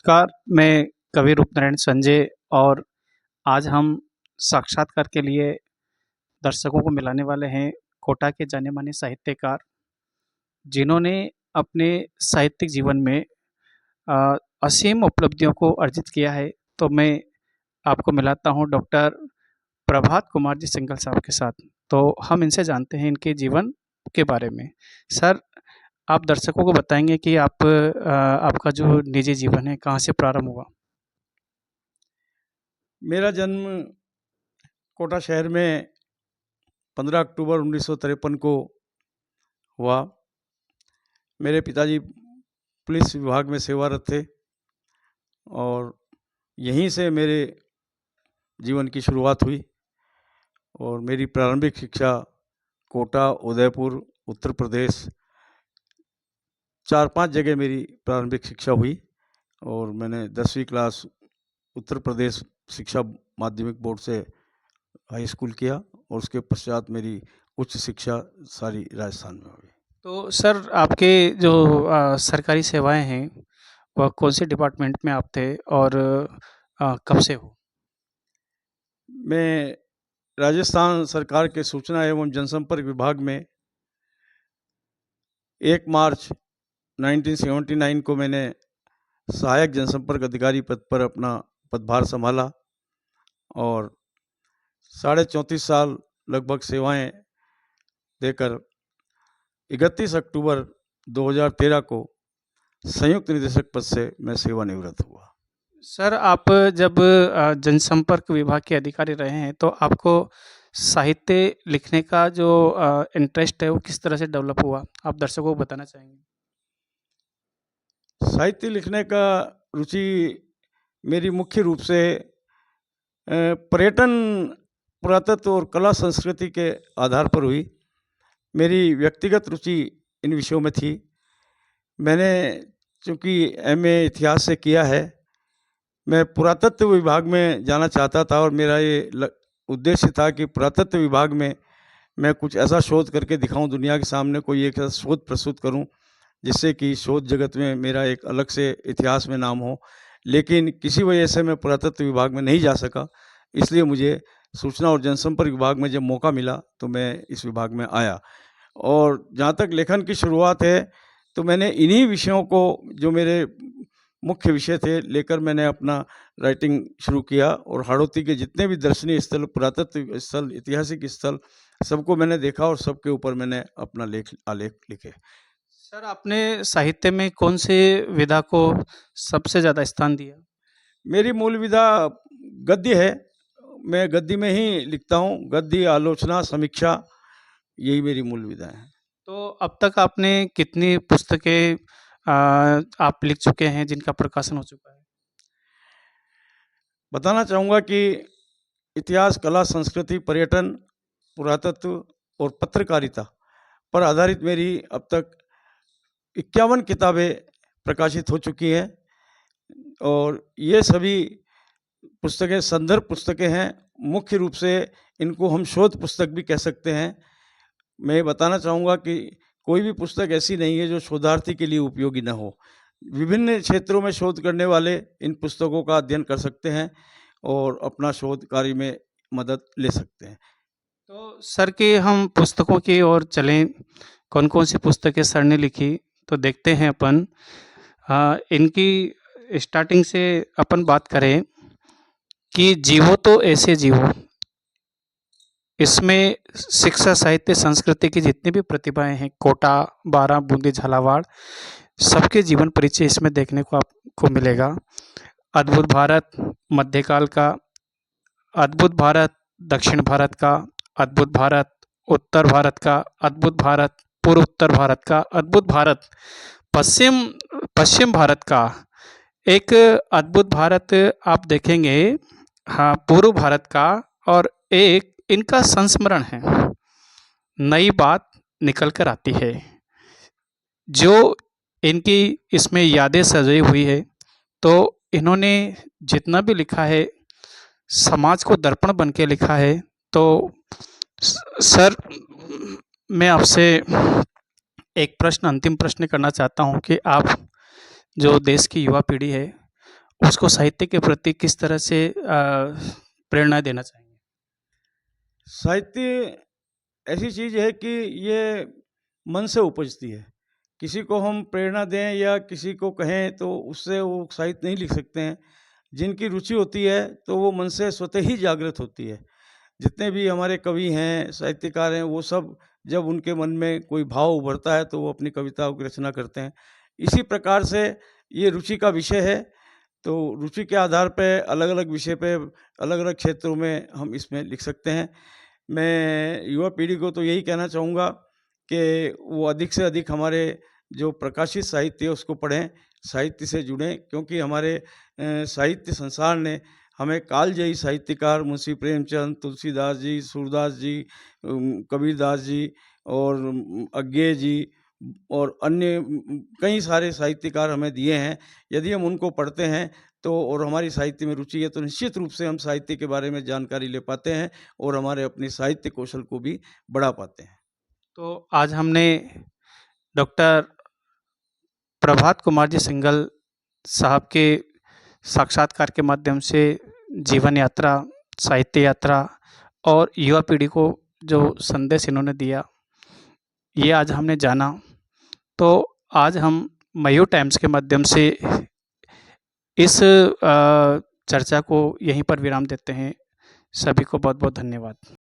नमस्कार, मैं कवि रूपनारायण संजय और आज हम साक्षात्कार के लिए दर्शकों को मिलाने वाले हैं कोटा के जाने-माने साहित्यकार, जिन्होंने अपने साहित्यिक जीवन में अ, असीम उपलब्धियों को अर्जित किया है। तो मैं आपको मिलाता हूँ डॉक्टर प्रभात कुमार जी सिंघल साहब के साथ। तो हम इनसे जानते हैं इनके जीवन के बारे में। सर, आप दर्शकों को बताएँगे कि आपका जो निजी जीवन है, कहाँ से प्रारंभ हुआ? मेरा जन्म कोटा शहर में 15 अक्टूबर 1953 को हुआ। मेरे पिताजी पुलिस विभाग में सेवारत थे और यहीं से मेरे जीवन की शुरुआत हुई और मेरी प्रारंभिक शिक्षा कोटा, उदयपुर, उत्तर प्रदेश 4-5 जगह मेरी प्रारंभिक शिक्षा हुई और मैंने 10वीं क्लास उत्तर प्रदेश शिक्षा माध्यमिक बोर्ड से हाई स्कूल किया और उसके पश्चात मेरी उच्च शिक्षा सारी राजस्थान में हुई। तो सर, आपके जो सरकारी सेवाएँ हैं, वह कौन-से डिपार्टमेंट में आप थे और कब से हो? मैं राजस्थान सरकार के सूचना एवं जनसंपर्क विभाग में 1 मार्च 1979 को मैंने सहायक जनसंपर्क अधिकारी पद पर अपना पदभार संभाला और 34.5 साल लगभग सेवाएं देकर 31 अक्टूबर 2013 को संयुक्त निदेशक पद से मैं सेवानिवृत्त हुआ। सर, आप जब जनसंपर्क विभाग के अधिकारी रहे हैं, तो आपको साहित्य लिखने का जो इंटरेस्ट है, वो किस तरह से डेवलप हुआ? आप दर्शकों को बताना चाहेंगे? साहित्य लिखने का रुचि मेरी मुख्य रूप से पर्यटन, पुरातत्व और कला संस्कृति के आधार पर हुई। मेरी व्यक्तिगत रुचि इन विषयों में थी। मैंने चूँकि एमए इतिहास से किया है, मैं पुरातत्व विभाग में जाना चाहता था और मेरा ये उद्देश्य था कि पुरातत्व विभाग में मैं कुछ ऐसा शोध करके दिखाऊं, दुनिया के सामने कोई एक ऐसा शोध प्रस्तुत करूं जिससे कि शोध जगत में मेरा एक अलग से इतिहास में नाम हो। लेकिन किसी वजह से मैं पुरातत्व विभाग में नहीं जा सका, इसलिए मुझे सूचना और जनसंपर्क विभाग में जब मौका मिला तो मैं इस विभाग में आया। और जहाँ तक लेखन की शुरुआत है तो मैंने इन्हीं विषयों को, जो मेरे मुख्य विषय थे, लेकर मैंने अपना राइटिंग शुरू किया और हाड़ौती के जितने भी दर्शनीय स्थल, पुरातत्व स्थल, ऐतिहासिक स्थल, सबको मैंने देखा और सबके ऊपर मैंने अपना आलेख लिखे। सर, आपने साहित्य में कौन-से विधा को सबसे ज़्यादा स्थान दिया? मेरी मूल विधा गद्य है। मैं गद्य में ही लिखता हूँ। गद्य, आलोचना, समीक्षा, यही मेरी मूल विधा है। तो अब तक आपने कितनी पुस्तकें आप लिख चुके हैं जिनका प्रकाशन हो चुका है? बताना चाहूँगा कि इतिहास, कला, संस्कृति, पर्यटन, पुरातत्व और पत्रकारिता पर आधारित मेरी अब तक 51 किताबें प्रकाशित हो चुकी हैं और ये सभी पुस्तकें संदर्भ पुस्तकें हैं। मुख्य रूप से इनको हम शोध पुस्तक भी कह सकते हैं। मैं बताना चाहूँगा कि कोई भी पुस्तक ऐसी नहीं है जो शोधार्थी के लिए उपयोगी न हो। विभिन्न क्षेत्रों में शोध करने वाले इन पुस्तकों का अध्ययन कर सकते हैं और अपना शोध कार्य में मदद ले सकते हैं। तो सर, कि हम पुस्तकों की ओर चलें, कौन-कौन सी पुस्तकें सर ने लिखी, तो देखते हैं अपन। इनकी स्टार्टिंग से अपन बात करें कि जीवो तो ऐसे जीवो। इसमें शिक्षा, साहित्य, संस्कृति की जितनी भी प्रतिभाएँ हैं, कोटा, बारां, बूंदी, झालावाड़, सबके जीवन परिचय इसमें देखने को आपको मिलेगा। अद्भुत भारत मध्यकाल का, अद्भुत भारत दक्षिण भारत का, अद्भुत भारत उत्तर भारत का, अद्भुत भारत पूर्व उत्तर भारत का, अद्भुत भारत पश्चिम पश्चिम भारत का। एक अद्भुत भारत आप देखेंगे, हाँ, पूर्व भारत का, और एक इनका संस्मरण है। नई बात निकल कर आती है जो इनकी इसमें यादें सजी हुई है। तो इन्होंने जितना भी लिखा है, समाज को दर्पण बन के लिखा है। तो सर, मैं आपसे एक प्रश्न, अंतिम प्रश्न करना चाहता हूँ कि आप जो देश की युवा पीढ़ी है, उसको साहित्य के प्रति किस तरह से प्रेरणा देना चाहेंगे? साहित्य ऐसी चीज़ है कि ये मन से उपजती है। किसी को हम प्रेरणा दें या किसी को कहें तो उससे वो साहित्य नहीं लिख सकते हैं। जिनकी रुचि होती है तो वो मन से स्वतः ही जागृत होती है। जितने भी हमारे कवि हैं, साहित्यकार हैं, वो सब जब उनके मन में कोई भाव उभरता है तो वो अपनी कविताओं की रचना करते हैं। इसी प्रकार से ये रुचि का विषय है, तो रुचि के आधार पे अलग-अलग विषय पे, अलग-अलग क्षेत्रों में हम इसमें लिख सकते हैं। मैं युवा पीढ़ी को तो यही कहना चाहूँगा कि वो अधिक से अधिक हमारे जो प्रकाशित साहित्य है उसको पढ़ें, साहित्य से जुड़ें, क्योंकि हमारे साहित्य संसार ने हमें कालजयी साहित्यकार मुंशी प्रेमचंद, तुलसीदास जी, सूरदास जी, कबीरदास जी और अज्ञेय जी और अन्य कई सारे साहित्यकार हमें दिए हैं। यदि हम उनको पढ़ते हैं तो और हमारी साहित्य में रुचि है तो निश्चित रूप से हम साहित्य के बारे में जानकारी ले पाते हैं और हमारे अपने साहित्य कौशल को भी बढ़ा पाते हैं। तो आज हमने डॉक्टर प्रभात कुमार जी सिंघल साहब के साक्षात्कार के माध्यम से जीवन यात्रा, साहित्य यात्रा और युवा पीढ़ी को जो संदेश इन्होंने दिया, ये आज हमने जाना। तो आज हम मयूर टाइम्स के माध्यम से इस चर्चा को यहीं पर विराम देते हैं। सभी को बहुत-बहुत धन्यवाद।